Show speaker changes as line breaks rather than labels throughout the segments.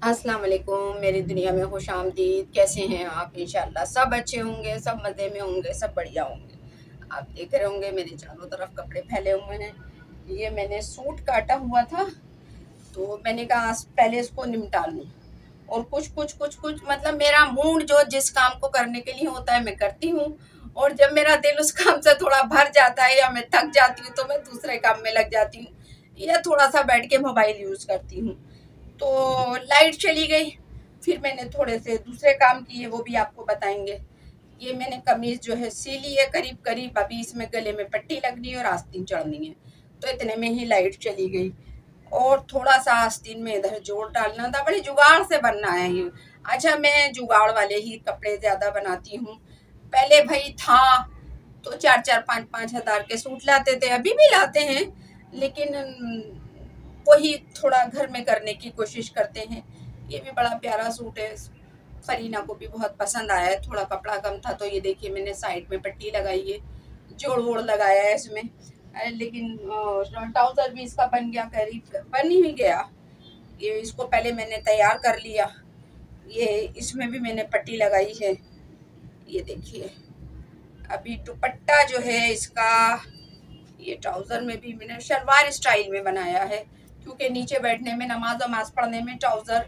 अस्सलाम वालेकुम, मेरी दुनिया में खुशामदीद। कैसे हैं आप? इंशाल्लाह सब अच्छे होंगे, सब मज़े में होंगे, सब बढ़िया होंगे। आप देख रहे होंगे मेरे चारों तरफ कपड़े फैले हुए हैं। ये मैंने सूट काटा हुआ था, तो मैंने कहा आज पहले इसको निपटा लूँ। और कुछ मतलब मेरा मूड जो जिस काम को करने के लिए होता है मैं करती हूँ, और जब मेरा दिल उस काम से थोड़ा भर जाता है या मैं थक जाती हूँ तो मैं दूसरे काम में लग जाती हूँ, या थोड़ा सा बैठ के मोबाइल यूज़ करती हूँ। तो लाइट चली गई, फिर मैंने थोड़े से दूसरे काम किए, वो भी आपको बताएंगे। ये मैंने कमीज जो है सी ली है करीब करीब, अभी इसमें गले में पट्टी लगनी है और आस्तीन चढ़नी है, तो इतने में ही लाइट चली गई। और थोड़ा सा आस्तीन में इधर जोड़ डालना था, बड़े जुगाड़ से बनना है ये। अच्छा, मैं जुगाड़ वाले ही कपड़े ज्यादा बनाती हूँ। पहले भाई था तो 4-4 5-5 हज़ार के सूट लाते थे, अभी भी लाते हैं, लेकिन वही थोड़ा घर में करने की कोशिश करते हैं। ये भी बड़ा प्यारा सूट है, फरीना को भी बहुत पसंद आया है। थोड़ा कपड़ा कम था तो ये देखिए मैंने साइड में पट्टी लगाई है, जोड़ वोड़ लगाया है इसमें। लेकिन ट्राउजर भी इसका बन गया, करीब बन ही गया। ये इसको पहले मैंने तैयार कर लिया। ये इसमें भी मैंने पट्टी लगाई है, ये देखिए। अभी दुपट्टा जो है इसका, ये ट्राउजर में भी मैंने शलवार स्टाइल में बनाया है, क्योंकि नीचे बैठने में नमाज वमाज पढ़ने में ट्राउजर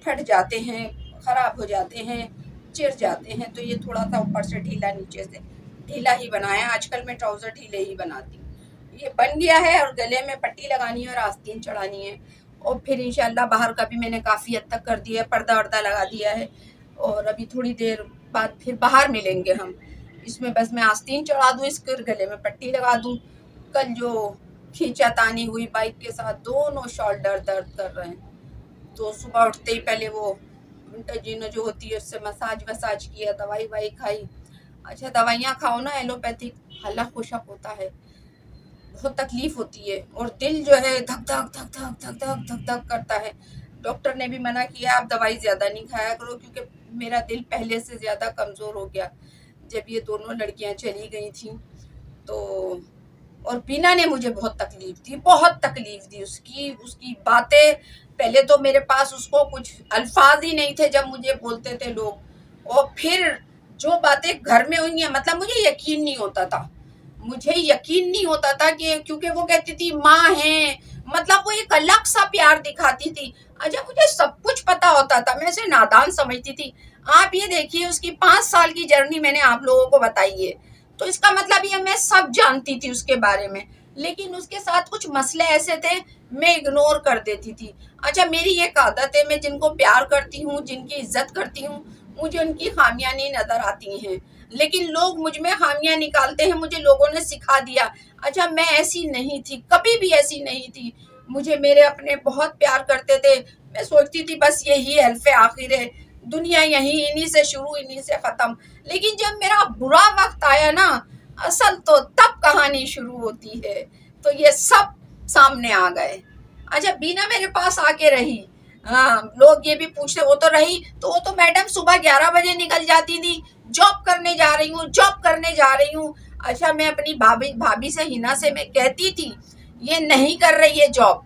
फट जाते हैं, खराब हो जाते हैं, चिर जाते हैं, तो ये थोड़ा सा ऊपर से ढीला, नीचे से ढीला ही बनाया। आजकल मैं ट्राउजर ढीले ही बनाती हूँ। ये बन गया है और गले में पट्टी लगानी है और आस्तीन चढ़ानी है। और फिर इंशाल्लाह बाहर का भी मैंने काफ़ी हद तक कर दिया है, पर्दा वर्दा लगा दिया है। और अभी थोड़ी देर बाद फिर बाहर मिलेंगे हम। इसमें बस मैं आस्तीन चढ़ा दूँ, इसके गले में पट्टी लगा दूँ। कल जो खींचातानी हुई बाइक के साथ, दोनों शोल्डर दर्द कर रहे हैं, तो सुबह उठते ही पहले वो विंटरजीनो जो होती है उससे मसाज वसाज किया, दवाई वाई खाई। अच्छा, दवाइयाँ खाओ ना एलोपैथिक, हल्ला खुशक होता है, बहुत तकलीफ होती है, और दिल जो है धक धक धक धक धक धक धक धक करता है। डॉक्टर ने भी मना किया आप दवाई ज़्यादा नहीं खाया करो, क्योंकि मेरा दिल पहले से ज़्यादा कमज़ोर हो गया जब ये दोनों लड़कियां चली गई थी। तो और बीना ने मुझे बहुत तकलीफ दी, बहुत तकलीफ दी। उसकी उसकी बातें, पहले तो मेरे पास उसको कुछ अल्फाज ही नहीं थे जब मुझे बोलते थे लोग, और फिर जो बातें घर में हुई हैं, मतलब मुझे यकीन नहीं होता था, मुझे यकीन नहीं होता था कि, क्योंकि वो कहती थी माँ है, मतलब वो एक अलग सा प्यार दिखाती थी। अच्छा, मुझे सब कुछ पता होता था, मैं उसे नादान समझती थी। आप ये देखिए, उसकी 5 साल की जर्नी मैंने आप लोगों को बताई है, तो इसका मतलब ये मैं सब जानती थी उसके बारे में, लेकिन उसके साथ कुछ मसले ऐसे थे मैं इग्नोर कर देती थी। अच्छा, मेरी एक आदत है, मैं जिनको प्यार करती हूँ, जिनकी इज्जत करती हूँ, मुझे उनकी खामियां नहीं नजर आती हैं, लेकिन लोग मुझ में खामियां निकालते हैं, मुझे लोगों ने सिखा दिया। अच्छा, मैं ऐसी नहीं थी, कभी भी ऐसी नहीं थी। मुझे मेरे अपने बहुत प्यार करते थे, मैं सोचती थी बस यही हल्फे आखिर है, दुनिया यही, इन्हीं से शुरू इन्हीं से खत्म। लेकिन जब मेरा बुरा वक्त आया ना, असल तो तब कहानी शुरू होती है। तो ये सब सामने आ गए। अच्छा, बीना मेरे पास आके रही। हाँ, लोग ये भी पूछते वो तो रही, तो वो तो मैडम सुबह 11 बजे निकल जाती थी, जॉब करने जा रही हूँ, जॉब करने जा रही हूँ। अच्छा, मैं अपनी भाभी भाभी से, हिना से मैं कहती थी ये नहीं कर रही है जॉब,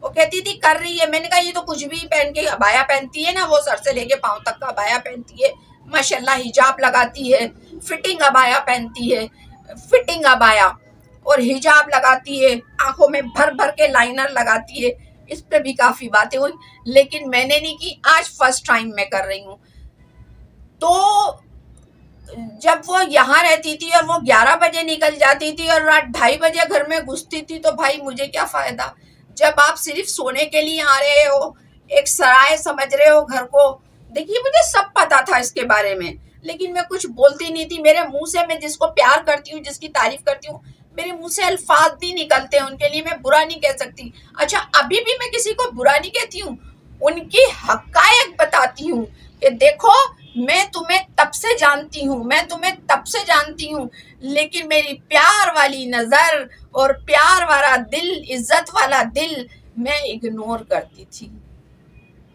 वो कहती थी कर रही है। मैंने कहा ये तो कुछ भी पहन के अबाया पहनती है ना, वो सर से लेके पाँव तक का अबाया पहनती है, माशाल्लाह हिजाब लगाती है, फिटिंग अबाया पहनती है, फिटिंग अबाया, और हिजाब लगाती है, आंखों में भर भर के लाइनर लगाती है। इस पे भी काफी बातें हुई, लेकिन मैंने नहीं की, आज फर्स्ट टाइम मैं कर रही हूँ। तो जब वो यहाँ रहती थी और वो 11 बजे निकल जाती थी और रात 2:30 बजे घर में घुसती थी, तो भाई मुझे क्या फायदा, जब आप सिर्फ सोने के लिए आ रहे हो, एक सराय समझ रहे हो घर को। देखिए, मुझे सब पता था इसके बारे में, लेकिन मैं कुछ बोलती नहीं थी। मेरे मुंह से, मैं जिसको प्यार करती हूँ, जिसकी तारीफ करती हूँ, मेरे मुंह से अल्फाज नहीं निकलते, उनके लिए मैं बुरा नहीं कह सकती। अच्छा, अभी भी मैं किसी को बुरा नहीं कहती हूँ, उनकी हकायक बताती हूँ कि देखो, मैं तुम्हें तब से जानती हूँ, मैं तुम्हें तब से जानती हूँ, लेकिन मेरी प्यार वाली नजर और प्यार वाला दिल, इज्जत वाला दिल मैं इग्नोर करती थी,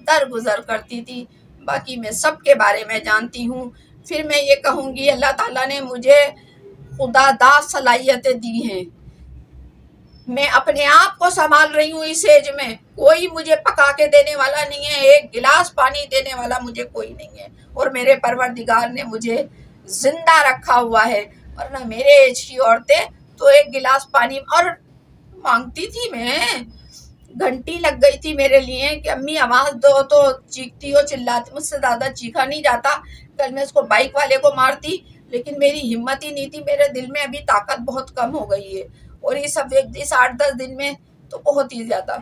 दरगुजर करती थी। बाकी मैं सबके बारे में जानती हूँ। फिर मैं ये कहूँगी, अल्लाह ताला ने मुझे खुदादार सलाहियतें दी हैं, मैं अपने आप को संभाल रही हूँ इस एज में। कोई मुझे पका के देने वाला नहीं है, एक गिलास पानी देने वाला मुझे कोई नहीं है। और मेरे परवरदिगार ने मुझे जिंदा रखा हुआ है, वरना मेरे एज की औरतें तो एक गिलास पानी और मांगती थी। मैं घंटी लग गई थी मेरे लिए कि अम्मी आवाज दो, तो चीखती हो, चिल्लाती। मुझसे ज्यादा चीखा नहीं जाता। कल मैं उसको बाइक वाले को मारती, लेकिन मेरी हिम्मत ही नहीं थी। मेरे दिल में अभी ताकत बहुत कम हो गई है, और ये सब इस 8-10 दिन में तो बहुत ही ज्यादा।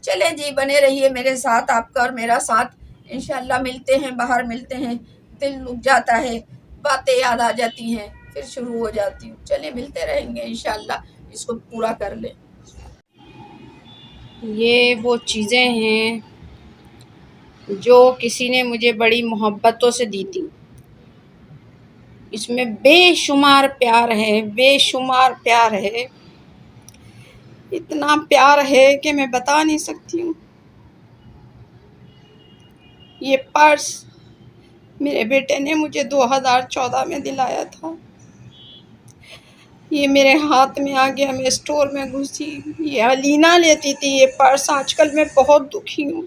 चले जी, बने रहिए मेरे साथ, आपका और मेरा साथ। इंशाल्लाह मिलते हैं, बाहर मिलते हैं। दिल रुक जाता है, बातें याद आ जाती हैं, फिर शुरू हो जाती हूँ। चले मिलते रहेंगे इंशाल्लाह, इसको पूरा कर ले। ये वो चीज़ें हैं जो किसी ने मुझे बड़ी मोहब्बतों से दी थी। इसमें बेशुमार प्यार है, बेशुमार प्यार है। इतना प्यार है कि मैं बता नहीं सकती हूँ। ये पर्स मेरे बेटे ने मुझे 2014 में दिलाया था। ये मेरे हाथ में आ गया, मैं स्टोर में घुसी। ये अलीना लेती थी ये पर्स। आजकल मैं बहुत दुखी हूँ,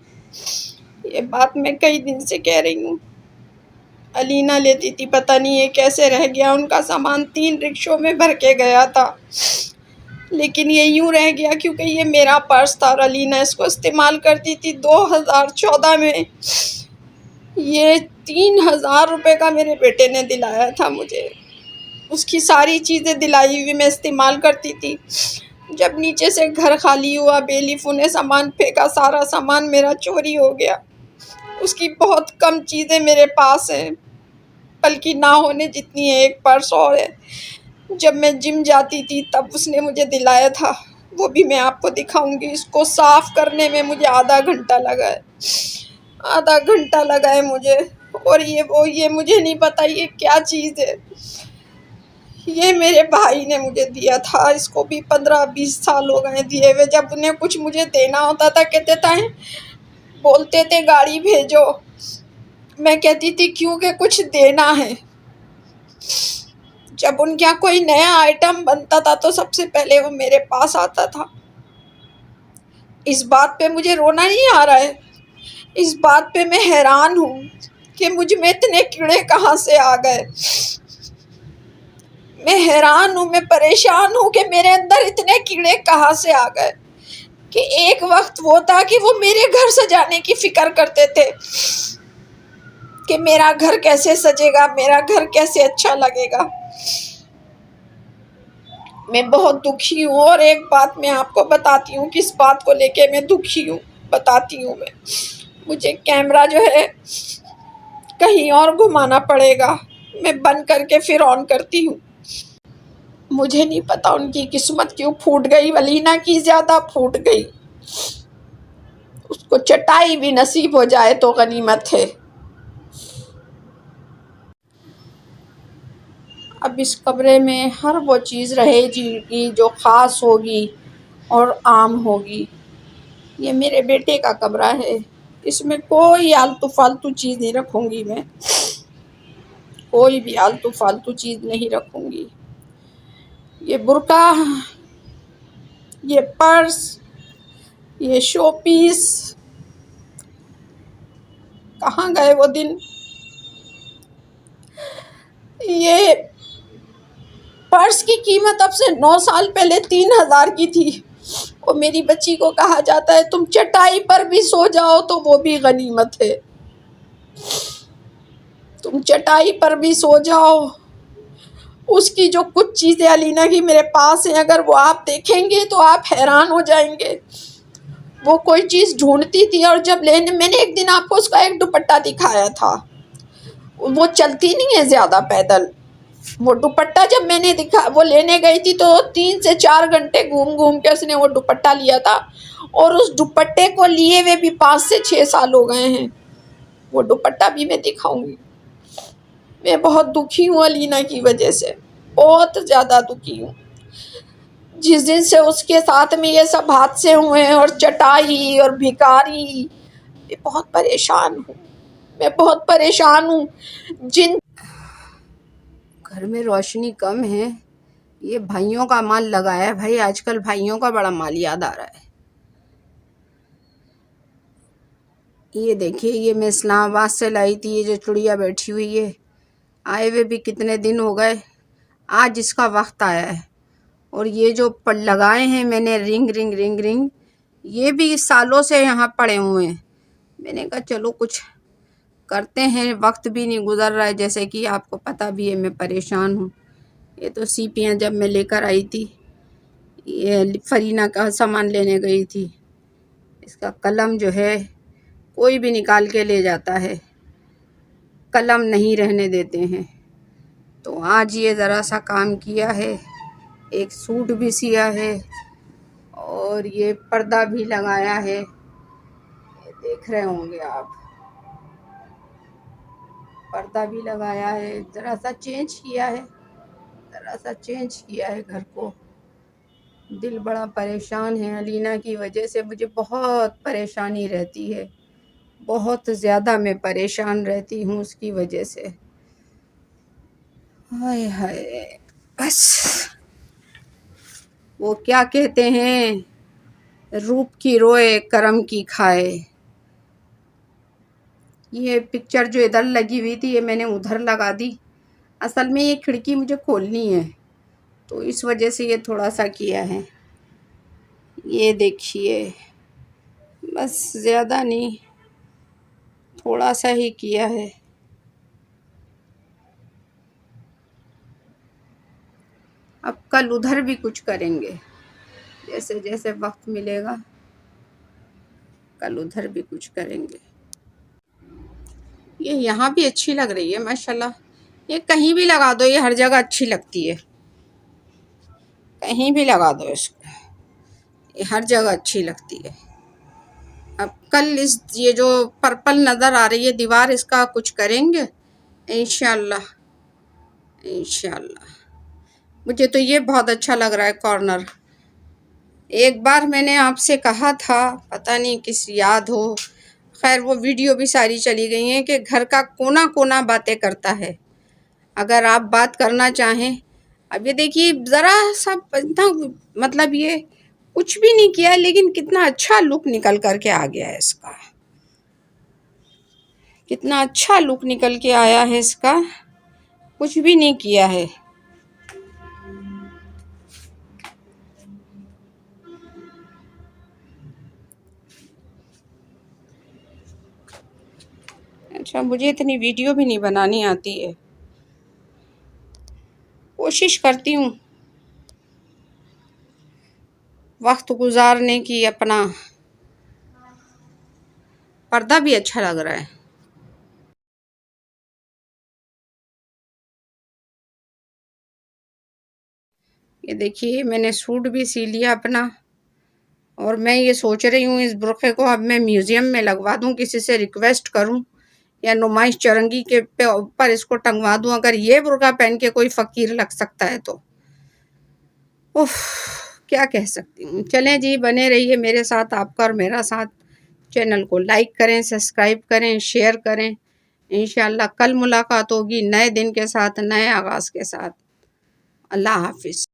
ये बात मैं कई दिन से कह रही हूँ। अलीना लेती थी, पता नहीं ये कैसे रह गया। उनका सामान 3 रिक्शों में भर के गया था, लेकिन ये यूं रह गया क्योंकि ये मेरा पर्स था और अलीना इसको इस्तेमाल करती थी। 2014 में ये 3000 रुपये का मेरे बेटे ने दिलाया था मुझे। उसकी सारी चीज़ें दिलाई हुई मैं इस्तेमाल करती थी। जब नीचे से घर खाली हुआ, बेलीफू ने सामान फेंका, सारा सामान मेरा चोरी हो गया। उसकी बहुत कम चीज़ें मेरे पास हैं, बल्कि ना होने जितनी है। एक पर्स और है, जब मैं जिम जाती थी तब उसने मुझे दिलाया था, वो भी मैं आपको दिखाऊंगी। इसको साफ़ करने में मुझे आधा घंटा लगा है, आधा घंटा लगा है मुझे। और ये मुझे नहीं पता ये क्या चीज़ है। ये मेरे भाई ने मुझे दिया था, इसको भी 15-20 साल हो गए दिए हुए। जब उन्हें कुछ मुझे देना होता था, कहते थे, बोलते थे गाड़ी भेजो। मैं कहती थी क्योंकि कुछ देना है। जब उनके यहाँ कोई नया आइटम बनता था तो सबसे पहले वो मेरे पास आता था। इस बात पे मुझे रोना नहीं आ रहा है, इस बात पे मैं हैरान हूँ कि मुझ में इतने कीड़े कहाँ से आ गए। मैं हैरान हूँ, मैं परेशान हूँ कि मेरे अंदर इतने कीड़े कहाँ से आ गए। कि एक वक्त वो था कि वो मेरे घर सजाने की फिक्र करते थे कि मेरा घर कैसे सजेगा, मेरा घर कैसे अच्छा लगेगा। मैं बहुत दुखी हूँ, और एक बात मैं आपको बताती हूँ, किस बात को लेके मैं दुखी हूँ बताती हूँ मैं। मुझे कैमरा जो है कहीं और घुमाना पड़ेगा, मैं बंद करके फिर ऑन करती हूँ। मुझे नहीं पता उनकी किस्मत क्यों फूट गई, वलीना की ज़्यादा फूट गई। उसको चटाई भी नसीब हो जाए तो गनीमत है। अब इस कमरे में हर वो चीज़ रहेगी जो ख़ास होगी और आम होगी। ये मेरे बेटे का कमरा है, इसमें कोई आलतू फालतू चीज़ नहीं रखूँगी मैं, कोई भी आलतू फालतू चीज़ नहीं रखूँगी। ये बुर्का, ये पर्स, ये शो पीस, कहाँ गए वो दिन। ये पर्स की कीमत अब से 9 साल पहले 3000 की थी। और मेरी बच्ची को कहा जाता है तुम चटाई पर भी सो जाओ तो वो भी गनीमत है। तुम चटाई पर भी सो जाओ। उसकी जो कुछ चीज़ें अलीना की मेरे पास हैं, अगर वो आप देखेंगे तो आप हैरान हो जाएंगे। वो कोई चीज़ ढूंढती थी, और जब मैंने एक दिन आपको उसका एक दुपट्टा दिखाया था। वो चलती नहीं है ज़्यादा पैदल। वो दुपट्टा जब मैंने वो लेने गई थी तो 3 से 4 घंटे घूम घूम के उसने वो दुपट्टा लिया था, और उस दुपट्टे को लिए हुए भी 5 से 6 साल हो गए हैं। वो दुपट्टा भी मैं दिखाऊंगी। मैं बहुत दुखी हूँ अलीना की वजह से, बहुत ज़्यादा दुखी हूँ। जिस दिन से उसके साथ में ये सब हादसे हुए हैं, और चटाई और भिखारी, मैं बहुत परेशान हूँ, मैं बहुत परेशान हूँ। जिन घर में रोशनी कम है, ये भाइयों का माल लगाया है भाई, आजकल भाइयों का बड़ा माल याद आ रहा है। ये देखिए, ये मैं इस्लामाबाद से लाई थी, ये जो चुड़िया बैठी हुई है, आए हुए भी कितने दिन हो गए, आज इसका वक्त आया है। और ये जो लगाए हैं मैंने रिंग रिंग रिंग रिंग, ये भी सालों से यहाँ पड़े हुए हैं। मैंने कहा चलो कुछ करते हैं, वक्त भी नहीं गुजर रहा है, जैसे कि आपको पता भी है मैं परेशान हूँ। ये तो सीपियाँ जब मैं लेकर आई थी, ये फरीना का सामान लेने गई थी, इसका कलम जो है कोई भी निकाल के ले जाता है, कलम नहीं रहने देते हैं। तो आज ये ज़रा सा काम किया है, एक सूट भी सिया है और ये पर्दा भी लगाया है, ये देख रहे होंगे आप, पर्दा भी लगाया है, ज़रा सा चेंज किया है, ज़रा सा चेंज किया है घर को। दिल बड़ा परेशान है, अलीना की वजह से मुझे बहुत परेशानी रहती है, बहुत ज़्यादा मैं परेशान रहती हूँ उसकी वजह से। हाय हाय, बस वो क्या कहते हैं, रूप की रोए करम की खाए। ये पिक्चर जो इधर लगी हुई थी, ये मैंने उधर लगा दी। असल में ये खिड़की मुझे खोलनी है, तो इस वजह से ये थोड़ा सा किया है। ये देखिए, बस ज़्यादा नहीं, थोड़ा सा ही किया है। अब कल उधर भी कुछ करेंगे, जैसे जैसे वक्त मिलेगा कल उधर भी कुछ करेंगे। ये यहाँ भी अच्छी लग रही है माशाल्लाह, ये कहीं भी लगा दो, ये हर जगह अच्छी लगती है, कहीं भी लगा दो इसको, ये हर जगह अच्छी लगती है। अब कल इस ये जो पर्पल नज़र आ रही है दीवार, इसका कुछ करेंगे इंशाल्लाह, इंशाल्लाह। मुझे तो ये बहुत अच्छा लग रहा है कॉर्नर। एक बार मैंने आपसे कहा था, पता नहीं किस याद हो, खैर वो वीडियो भी सारी चली गई हैं, कि घर का कोना कोना बातें करता है। अगर आप बात करना चाहें, अब ये देखिए ज़रा सा इतना, मतलब ये कुछ भी नहीं किया, लेकिन कितना अच्छा लुक निकल कर के आ गया है इसका, कितना अच्छा लुक निकल के आया है इसका, कुछ भी नहीं किया है। अच्छा, मुझे इतनी वीडियो भी नहीं बनानी आती है, कोशिश करती हूँ वक्त गुजारने की अपना। पर्दा भी अच्छा लग रहा है। ये देखिए, मैंने सूट भी सी लिया अपना, और मैं ये सोच रही हूँ इस बुरखे को अब मैं म्यूज़ियम में लगवा दूँ, किसी से रिक्वेस्ट करूँ या नुमाइश चरंगी के पे ऊपर इसको टंगवा दूँ, अगर ये बुर्का पहन के कोई फ़कीर लग सकता है तो। उफ, क्या कह सकती हूँ। चलें जी, बने रहिए मेरे साथ, आपका और मेरा साथ। चैनल को लाइक करें, सब्सक्राइब करें, शेयर करें। इंशाल्लाह कल मुलाकात होगी नए दिन के साथ, नए आगाज़ के साथ। अल्लाह हाफिज़।